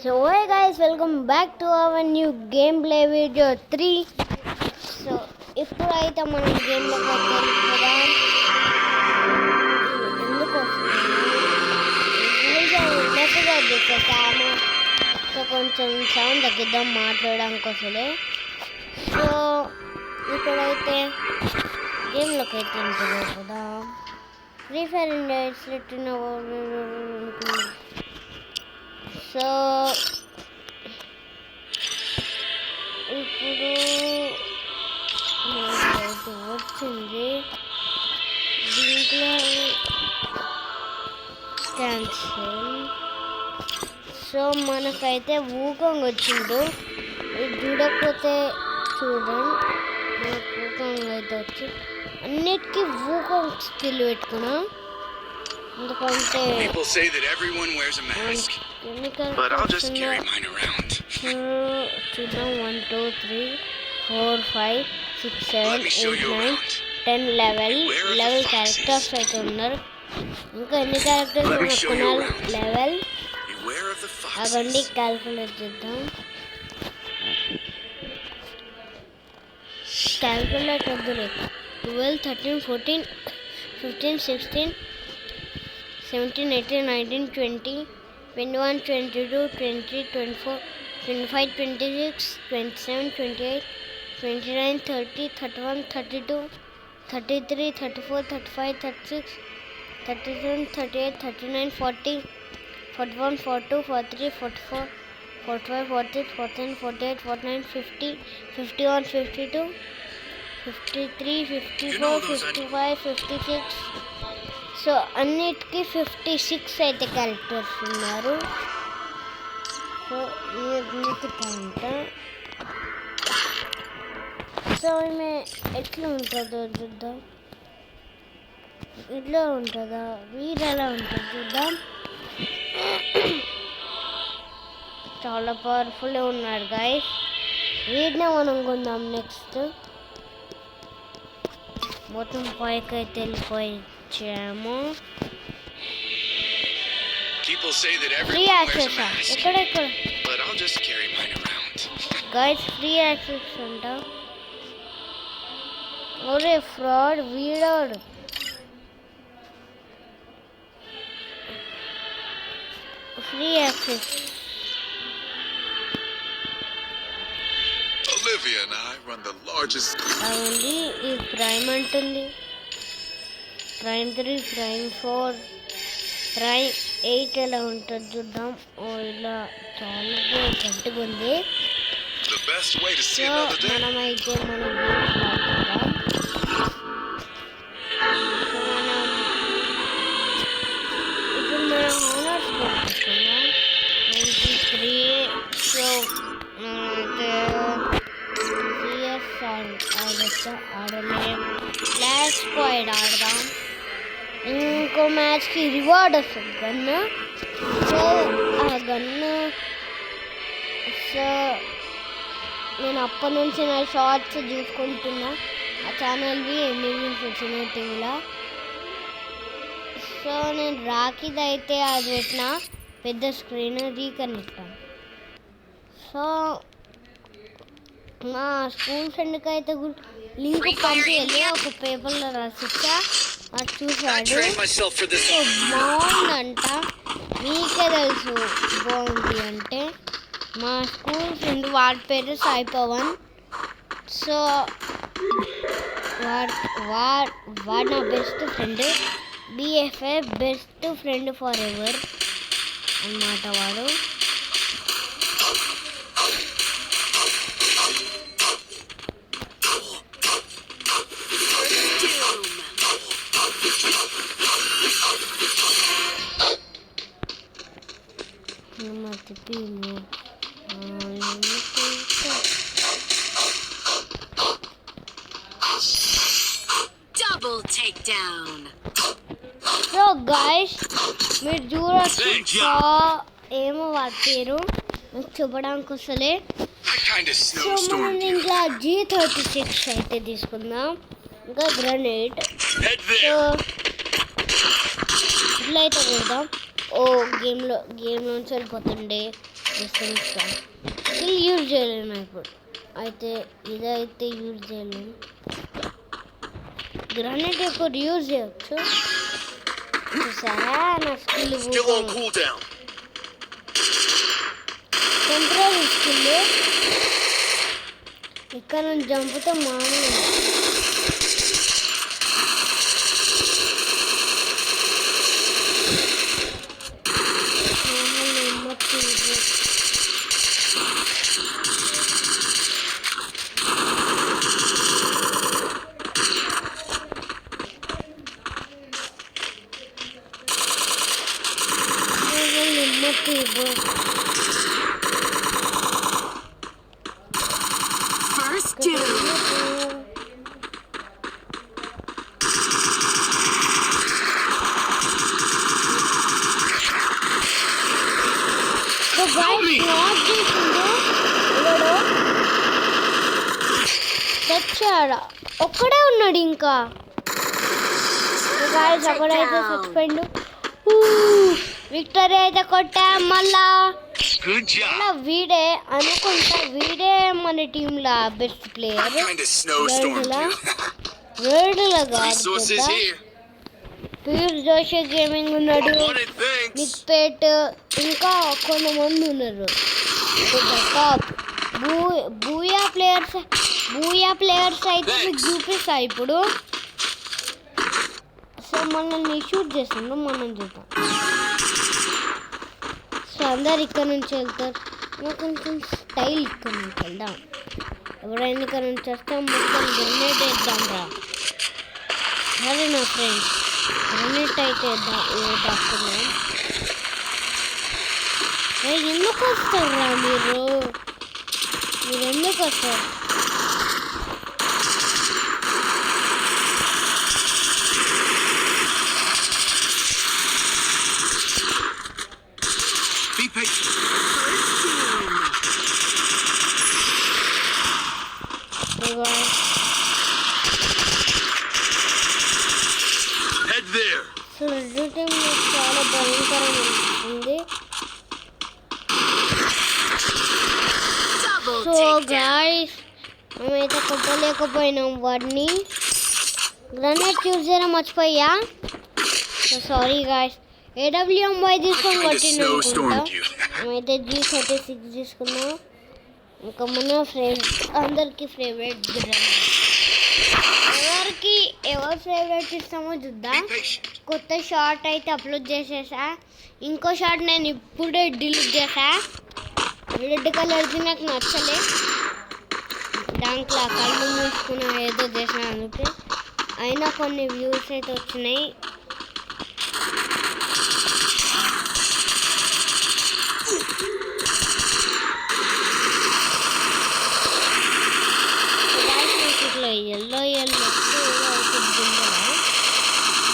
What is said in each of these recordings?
So hey guys, welcome back to our new gameplay video 3. So ఇప్పుడైతే మనం game లోకి వెళ్ళిపోదాం. ఎందుకు వస్తున్నాము సో కొంచెం సౌండ్ తగ్గిద్దాం మాట్లాడడానికి వస్తలే. సో ఇప్పుడైతే గేమ్లోకి అయితే వెళ్ళిపోదాం. ఫ్రీ ఫైర్ ఇండియా పెట్టిన సో ఇప్పుడు వచ్చింది దీంట్లో క్యాన్సిల్. సో మనకైతే ఊకంగ్ వచ్చిండు. ఇది చూడకపోతే చూడండి, మనకు ఊకంగ్ అయితే వచ్చి అన్నిటికీ ఊకంగ్ స్కిల్ పెట్టుకున్నాం. ఎందుకంటే people say that everyone wears a mask, but I'll just carry mine around. చూద్దాం 1 2 3 4 5 6 7 8 9 10 11 క్యారెక్టర్స్ అయితే ఉన్నారు. ఇంకా ఎన్ని క్యారెక్టర్స్ కొనాలి లెవెల్ అవన్నీ క్యాల్కులేట్ చేద్దాం. క్యాల్కులేట్ వద్దులే. 12 13 14 15 16 17 18 19 20 21 22 23 24 25 26 27 28 29 30 31 32 33 34 35 36 37 38 39 40 41 42 43 44 45 46 47 48 49 50 51 52 53 54 55 56. సో అన్నిటికీ 56 అయితే క్యారెక్టర్స్ ఉన్నారు. సో అన్నిటికంటే సో ఈమె ఎట్లా ఉంటుందో చూద్దాం. ఇట్లా ఉంటుందా, వీడు ఎలా ఉంటుంది చూద్దాం. చాలా పవర్ఫుల్ ఉన్నాడు గైస్. వీడినే మనం కొందాం నెక్స్ట్. మొత్తం పైకి అయితే వెళ్ళిపోయాము. People say that everyone wears a mask, ఎక్కడెక్కడ but I'll just carry mine around. Guys free access అంట. ఒరే ఫ్రాడ్ వీడాడు. Free access Olivia and I run the largest. అవండి ఈ ప్రైమ్ అంటుంది. ప్రైమ్ 3 ప్రైమ్ 4 ప్రైమ్ 8 ఎలా ఉంటుంది చూద్దాం. ఓ ఇలా చాలా గట్టిగా ఉంది. The best way to see so another day. మనమైతే మన గేమ్ స్టార్ట్ చేద్దాం. సో మనం ఇప్పుడు మనం ఓనర్స్ కొట్టుకుందాం 93. సో అయితే సిఎస్ ఆడలే క్లాష్ స్క్వాడ్ ఆడదాం. ఇంకో మ్యాచ్కి రివార్డ్ వస్తుంది గన్ను. సో ఆ గన్ను సో నేను అప్పటి నుంచి నా షార్ట్స్ చూసుకుంటున్నా. ఆ ఛానల్వి ఎన్ని వ్యూస్ వచ్చినాయి టీవీలో. సో నేను రాఖీది అయితే అది పెట్టిన పెద్ద స్క్రీన్ రీకనెక్ట్. సో మా స్కూల్ ఫ్రెండ్కి అయితే లింక్ పంపించాలి. ఒక పేపర్లో రాసిచ్చా, అది చూసాడు. సో బాగుందంట. మీకే తెలుసు బాగుంది అంటే. మా స్కూల్ ఫ్రెండ్ వాడి పేరు సాయి పవన్. సో వాడు నా best friend, BFA best friend for ever అన్నమాట వాడు. Double takedown. సో గైస్ మీరు చూడొచ్చు. ఏమో వాడి పేరు నాకు చెప్పడానికి వస్తలే. సో మనం ఇంట్లో G36 అయితే తీసుకుందాం. ఇంకా గ్రనేడ్. సో ఇట్లా అయితే కొడదాం. ఓ గేమ్లోంచి వెళ్ళిపోతుండే స్కిల్ యూజ్ చేయలేను ఇప్పుడు. అయితే ఇదైతే యూజ్ చేయలేను. గ్రానైట్ ఇప్పుడు యూజ్ చేయొచ్చు. చూసారా నా స్కిల్ టెంపరీ స్కిల్. ఇక్కడ నుంచి చంపితే మామూలు First dude. తెచ్చాడా ఒక్కడే ఉన్నాడు ఇంకా. గాయస్ అక్కడైతే చచ్చిపోయిండు. విక్టరీ అయితే కొట్టా. మళ్ళా వీడే అనుకుంటా, వీడే మన టీంలో బెస్ట్ ప్లేయర్. వరల్డ్లో కాదు, ప్యూర్ జోషి గేమింగ్ ఉన్నాడు, నిక్పేట్, ఇంకా కొంతమంది ఉన్నారు. టాప్ బూయా ప్లేయర్స్ అయితే మీకు చూపిస్తా ఇప్పుడు. సో మనల్ని షూట్ చేస్తుండ్రు, మనం చూద్దాం. సో అందరు ఇక్కడ నుంచి వెళ్తారు. కొంచెం స్టైల్ ఇక్కడ నుంచి వెళ్దాం. ఎవరైనా ఇక్కడ నుంచి వస్తే మొత్తం గ్రెనేట్ వేద్దాం రా. సరే నా ఫ్రెండ్స్, గ్రెనేట్ అయితే వేద్దాం. ఎందుకు వస్తారా మీరు ఎందుకు వస్తారు? సో రెడ్ టీమ్ చాలా భయంకరంగా ఉంది. సో గాయ్స్ మేమైతే కొట్టలేకపోయినాం వాడిని. గ్రనేట్ యూజ్ చేయడం మర్చిపోయా. So sorry guys. AWM తీసుకొని కొట్టినాం అనుకుంటా. మేమైతే G36 తీసుకున్నాం. ఇంకా మన అందరికి ఫేవరెట్ గ్రనేట్. ఎవరు ఫేవరెట్ ఇస్తామో చూద్దాం. కొత్త షార్ట్ అయితే అప్లోడ్ చేసేసా. ఇంకో షార్ట్ నేను ఇప్పుడే డిలీట్ చేసా. రెడ్ కలర్ది నాకు నచ్చలే. దాంట్లో కళ్ళు మూసుకున్నా ఏదో చేసిన అందుకే. అయినా కొన్ని వ్యూస్ అయితే వచ్చినాయి. ఇట్లా ఎల్లో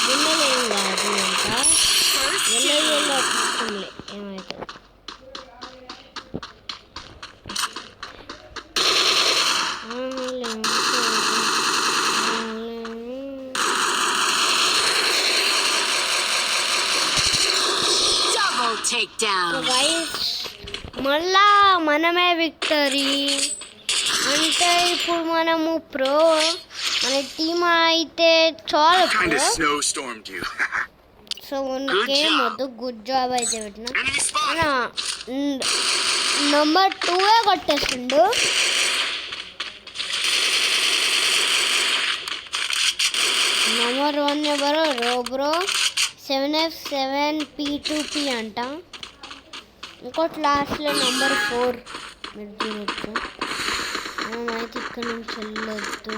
గుండెలు ఏం కాదు. ఇంకా ఎల్లో చూస్తుండే ఏమైతే. మళ్ళా మనమే విక్టరీ అంటే ఇప్పుడు మనము ప్రో. మన టీమ్ అయితే చాలా ప్రో. సో గేమ్ వద్దు, గుడ్ జాబ్ అయితే పెట్టినా. నెంబర్ 2 కొట్టేస్తుండు. నెంబర్ 1 ఎవరో రోబ్రో 7F7P2P అంట. ఇంకోటి లాస్ట్లో నెంబర్ 4 మీరు చూడొచ్చు. మనమైతే ఇక్కడ నుంచి వెళ్ళొద్దు.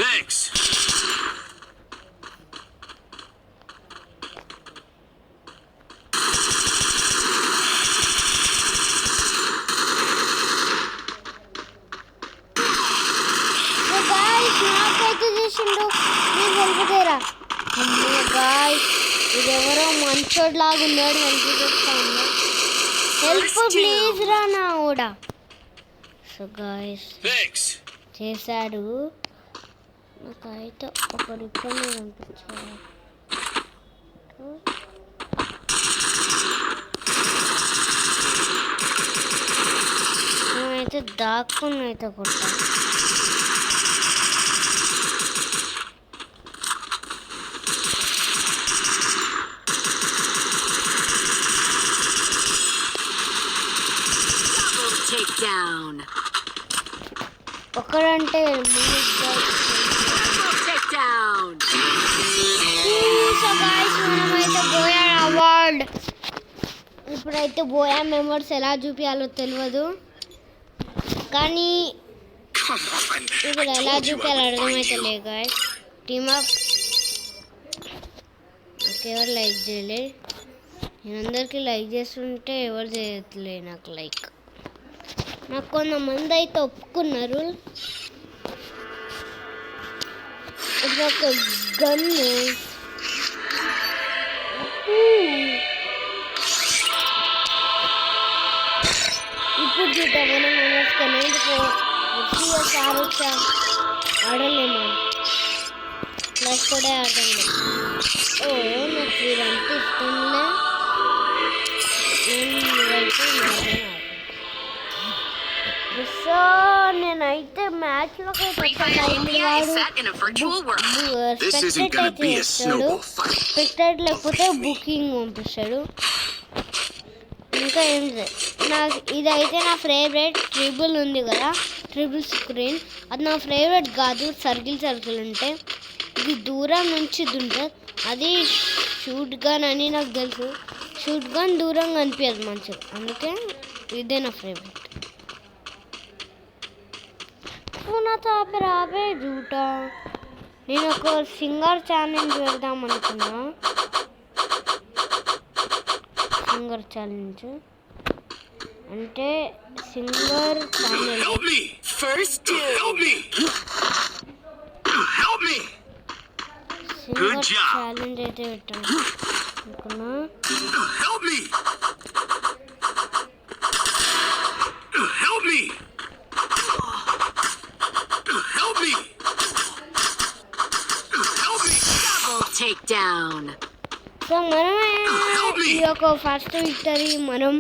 Thanks. ఇదెవరో మంచోడు లాగా ఉన్నాడు. హెల్ప్ చేస్తా ఉన్నా. హెల్ప్ ప్లీజ్ రా నా కూడా. So guys Thanks. చేశాడు. నాకైతే ఒక రిపన్ అనిపించాడు. నేనైతే దాక్కుని అయితే కొట్టా. Takedown. ఒకడంటే Takedown. సో గాయ్స్ మనమైతే బోయా అవార్డ్. ఇప్పుడైతే బోయా మెంబర్స్ ఎలా చూపించాలో తెలియదు, కానీ Come on. ఇప్పుడు ఎలా చూపించాలో అర్థమైతే లేదు గాయ్స్. టీమప్ ఎవరు లైక్ చేయలే, నేను అందరికీ లైక్ చేస్తుంటే ఎవరు చేయట్లే నాకు లైక్. నాకు కొంతమంది అయితే ఒప్పుకున్నారు. ఇది ఒక గన్ను. ఇప్పుడు చూద్దాం మనం ఆడలేమా, ప్లస్ కూడా ఆడండి. ఓ నాకు ఇదంతా ఇష్టంలే, సో నేనైతే మ్యాచ్లోకి స్పెక్టెడ్ లేకపోతే బుకింగ్ పంపిస్తాడు. ఇంకా ఏం నాకు ఇదైతే నా ఫేవరెట్ ట్రిబుల్ ఉంది కదా, ట్రిబుల్ స్క్రీన్, అది నా ఫేవరెట్ కాదు. సర్కిల్ ఉంటే ఇది దూరం నుంచి ఉంటుంది, అది షూట్ గన్ అని నాకు తెలుసు. షూట్ గన్ దూరంగా అనిపించదు మంచిగా, అందుకే ఇదే నా ఫేవరెట్. రాబే జూటా నేను ఒక సింగర్ ఛాలెంజ్ పెడదాం అనుకున్నా. సింగర్ ఛాలెంజ్ అంటే సింగర్ ఛాలెంజ్ సింగర్ ఛాలెంజ్ అయితే పెట్టాను అనుకున్నా. Takedown. సో మనమే ఈ యొక్క ఫస్ట్ విక్టరీ మనం.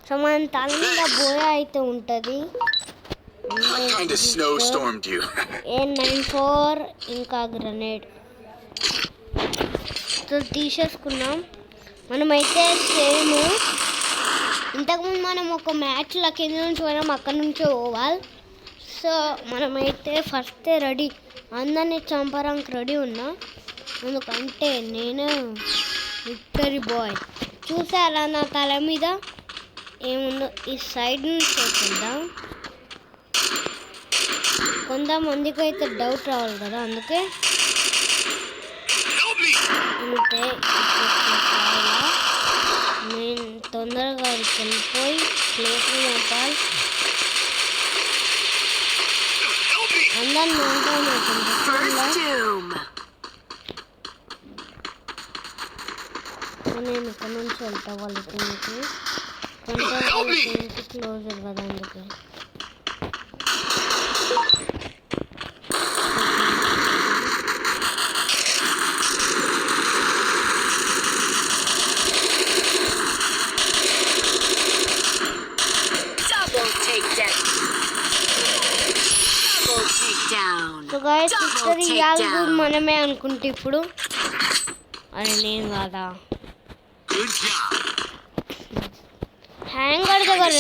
సో మన తల మీద బోయా అయితే ఉంటుంది. A94 ఇంకా గ్రనేడ్ సో తీసేసుకున్నాం. మనమైతే సేమ్ ఇంతకుముందు మనం ఒక మ్యాచ్లో కింద నుంచి పోయినాం, అక్కడి నుంచే పోవాలి. సో మనమైతే ఫస్ట్ రెడీ, అందరినీ చంపడానికి రెడీ ఉన్నా, ఎందుకంటే నేను విక్టరీ బాయ్. చూసారా నా తల మీద ఏముందో, ఈ సైడ్ నుంచి అవుతుందా. కొంతమందికి అయితే డౌట్ రావాలి కదా, అందుకే అంతే. నేను తొందరగా వెళ్ళిపోయి ప్లేస్ని చంపాలి. అందరిని నేను ఇక్కడ నుంచి వెళ్తా వాళ్ళ టీంకి, క్లోజర్ కదా అందుకే. సో గాయ్స్ విక్టరీ ఇవ్వాలి మనమే అనుకుంటే ఇప్పుడు, అని నేను కాదా. హ్యాంగర్ దగ్గర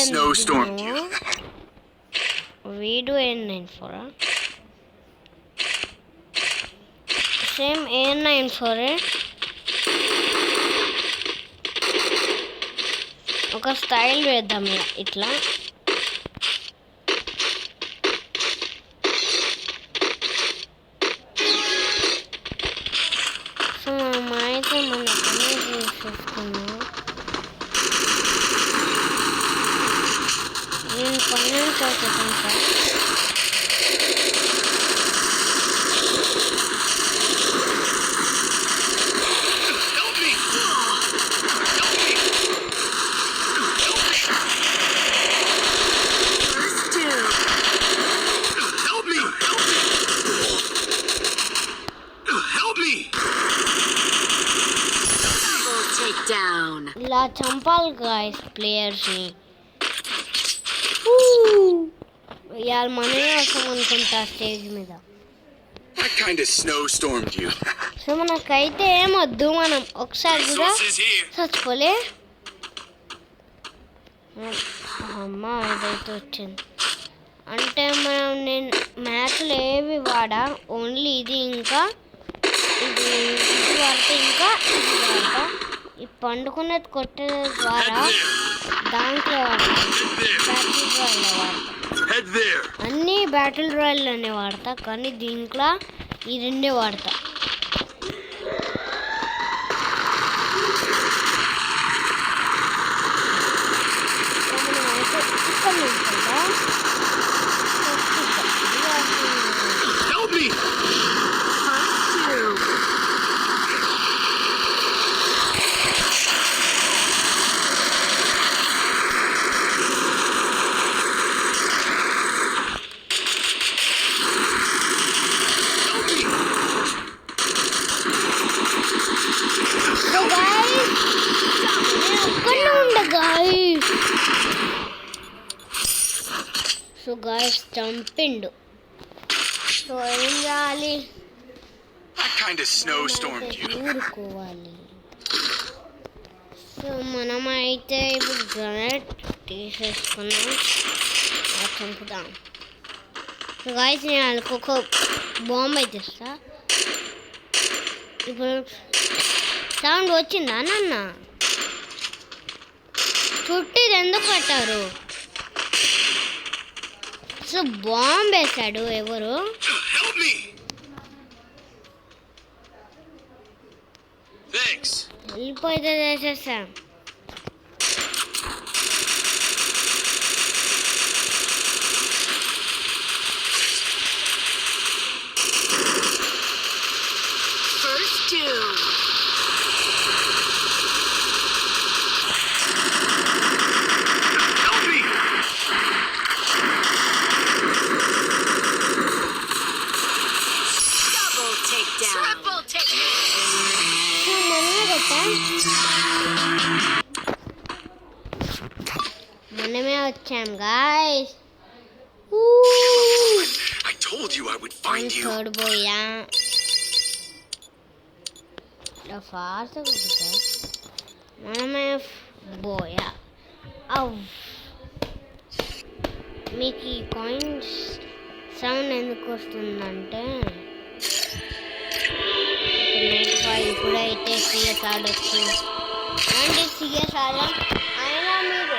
వీడు A94 సేమ్ A94 ఒక స్టైల్ వేద్దాం ఇట్లా. సో అయితే మన పని చేసుకున్నాం. నేను పని చెప్పాను సార్. ఇలా చంపాలి గాయస్ ప్లేయర్స్ని. ఇవాళ మనమే వస్తాం అనుకుంటా స్టేజ్ మీద. I kind of snowstormed you. So మనకైతే ఏమొద్దు, మనం ఒకసారి కూడా Resources here. చచ్చిపోలే. అమ్మా ఇదైతే వచ్చింది అంటే నేను మ్యాచ్లు ఏవి వాడా, ఓన్లీ ఇది ఇంకా ఇది వాడితే ఇంకా ఇది వాడతా. ఈ పండుకున్నది కొట్టే ద్వారా దాంట్లో వాడతా, బ్యాటిల్ రాయల్లో వాడతా. Head there. అన్నీ బ్యాటిల్ రాయల్లోనే వాడతా, కానీ దీంట్లో ఈ రెండే వాడతా. Help me. సో గాయస్ చంపిండు. సో ఏం చేయాలి, I kind of snowstormed you. ఊరుకోవాలి. సో మనమైతే ఇప్పుడు గ్రనేట్ తీసేసుకున్నాం, చంపుదాం. సో గాయస్ నేను వాళ్ళకి ఒక బాంబు అయితే ఇస్తా. ఇప్పుడు సౌండ్ వచ్చిందా నాన్న? చుట్టూ ఇది ఎందుకు పెట్టారు? సో బాంబు వేశాడు ఎవరు? Help me. Thanks. వెళ్ళిపోతే వేసేసాం. First doom. Help me. Double takedown. Triple takedown. So మనమే కొట్టా, మనమే వచ్చాం guys. I told you I would find you. Third పోయా ఫాస్ట్ కొట్టుతా, మనమే పోయా. మీకు ఈ కాయిన్స్ సౌండ్ ఎందుకు వస్తుందంటే ఇప్పుడైతే సిఎస్ ఆడొచ్చు అంటే సిఎస్ ఆడాలి. అయినా మీరు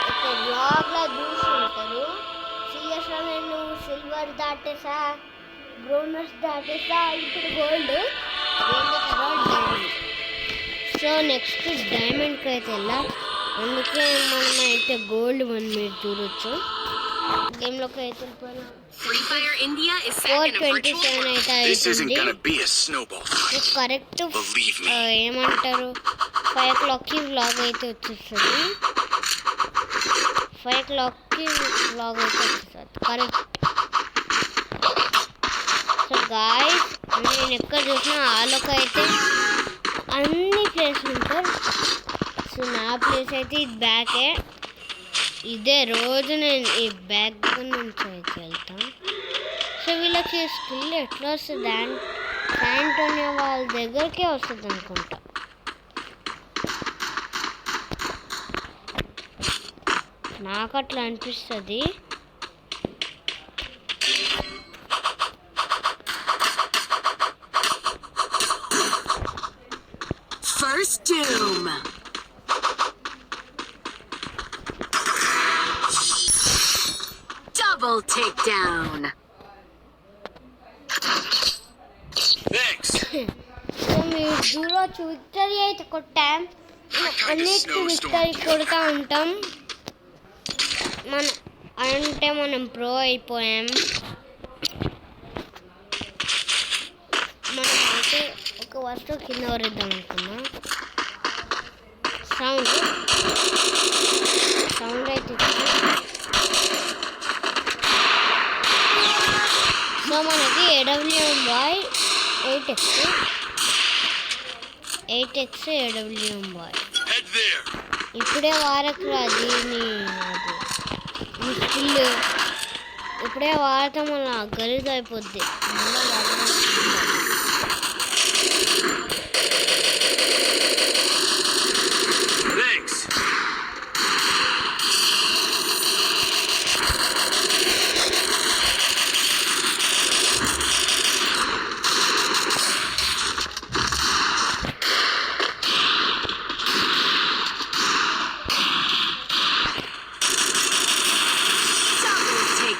ఒక బ్లాగ్లో చూసుకుంటారు, సిఎస్లో నేను సిల్వర్ దాటేసా, బ్రోనస్ దాటేసా, ఇప్పుడు గోల్డ్, డైమండ్. సో నెక్స్ట్ డైమండ్కి అయితే వెళ్ళా, అందుకే మనం అయితే గోల్డ్ వన్ మీరు చూడొచ్చు. గేమ్లోకి అయితే వెళ్ళిపోయినా Free Fire India is set in a virtual 427 world. అయితే This isn't అవుతుంది. gonna be a snowball fight. Correct Believe me. ఏమంటారు 5 o'clockకి వ్లాగ్ అయితే వచ్చేస్తుంది. 5 o'clockకి వ్లాగ్ అయితే వచ్చేస్తుంది కరెక్ట్. సో గాయస్ నేను ఎక్కడ చూసినా ఆలోకి అయితే అన్ని ప్లేస్లు ఉంటారు. సో నా ప్లేస్ అయితే ఇది బ్యాకే, ఇదే రోజు నేను ఈ బ్యాగ్ నుంచి అయితే వెళ్తాను. సో వీళ్ళకి స్కిల్ ఎట్లా వస్తుంది, శాంటోనియో వాళ్ళ దగ్గరికే వస్తుంది అనుకుంటా. నాకు అట్లా అనిపిస్తుంది. First doom. Double takedown. Thanks. So మీరు చూడవచ్చు విక్టరీ అయితే కొట్టాం, అన్నిటికీ విక్టరీ కొడుతూ ఉంటాం. మనం ప్రో అయిపోయాం. మనం అయితే ఒక వస్తువు కింద వరిద్దాం అనుకున్నా. సౌండ్ అయితే సో మనకి AWMY 8x AWMY. Head there. ఇప్పుడే వాడకురా దీన్ని, ఈ స్కిల్ ఇప్పుడే వాడతాం వల్ల గలీజ్ అయిపోద్ది. Thanks.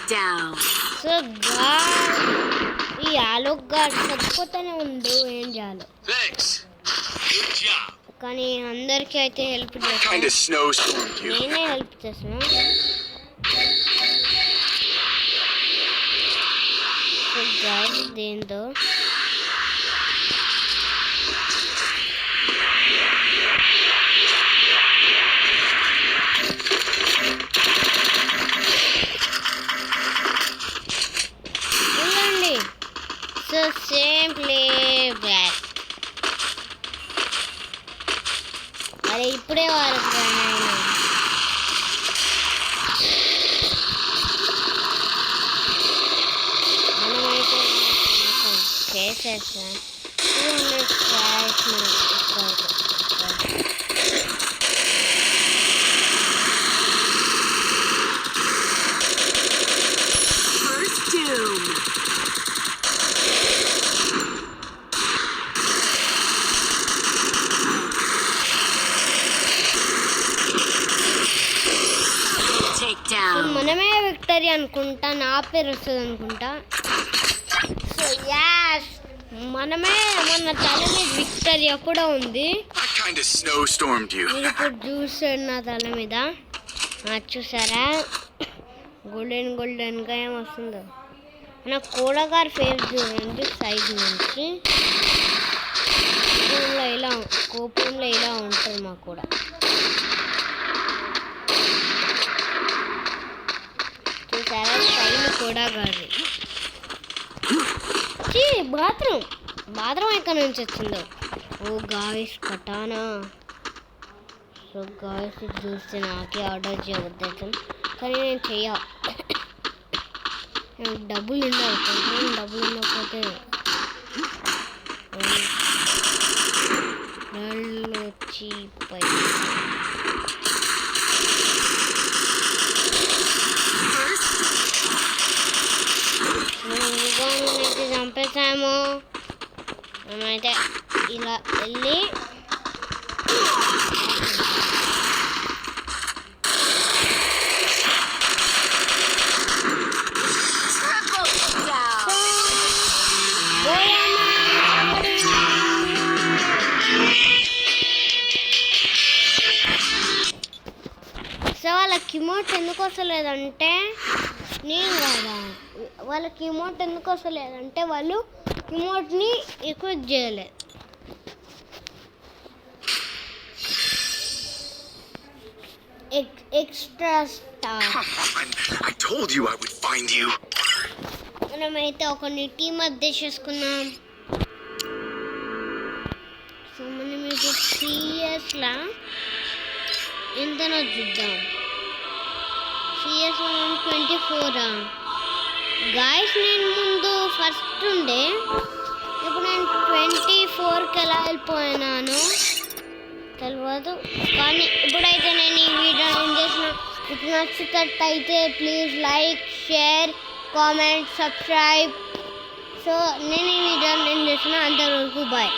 Down. సో ఈ ఆలోక్ గార్డ్ చచ్చిపోతూనే ఉండు, ఏం చేయాలో. Thanks. Good job. కానీ అందరికీ అయితే హెల్ప్ Kind చేస్తాను, of snowstormed you. నేనే హెల్ప్ చేస్తాను. సో గాడ్ దేంతో సో సేమ్ ప్లే బ్యాక్. అరే ఇప్పుడే వారకు మనమైతే చేసేస్తాం. 200 క్యాష్ First doom. మనమే విక్టరీ అనుకుంటా, నా పేరు వస్తుంది అనుకుంటా. సో యాస్ మనమే, మన తల మీద విక్టరీ కూడా ఉంది. Kind of snowstormed you. మీరు ఇప్పుడు చూసారు నా తల మీద, చూసారా గోల్డెన్గా ఏం వస్తుందో. మన కోడగారి ఫేస్ చూడండి సైడ్ నుంచి. కోపంలో ఇలా ఉంటుంది మాకు కూడా. చూసారా స్టైల్ కోడగారి. బాత్రూమ్ ఎక్కడి నుంచి వచ్చిందో. ఓ గాయస్ కటానా. సో గాయస్ చూస్తే నాకే ఆర్డర్ చేయవద్దు, కానీ నేను డబ్బులు ఉండాలి. కొంచెం డబ్బులు ఉండకపోతే వచ్చి అయితే చంపేసాము. మేమైతే ఇలా వెళ్ళి సో వాళ్ళకి ఇమోట్ ఎందుకు వస్తలేదంటే, నేను కదా వాళ్ళకి ఇమోట్ ఎందుకు వస్తలేదంటే వాళ్ళు ఇమోట్ని ఎక్విప్ చేయలేదు. Extra star. I told you I would find you. మనమైతే ఒకరిని టీమ్ అప్ చేసుకున్నాం. సో మనం ఇప్పుడు సిఎస్లా ఎంతనో చూద్దాం. CS 24 guys. నేను ముందు ఫస్ట్ ఉండే, ఇప్పుడు నేను 24కి ఎలా వెళ్ళిపోయినాను తెలియదు. కానీ ఇప్పుడైతే నేను ఈ వీడియో ఏం చేసిన, మీకు నచ్చినట్టయితే please like, share, comment, subscribe. So నేను ఈ వీడియో ఏం చేసిన, అంతవరకు బాయ్.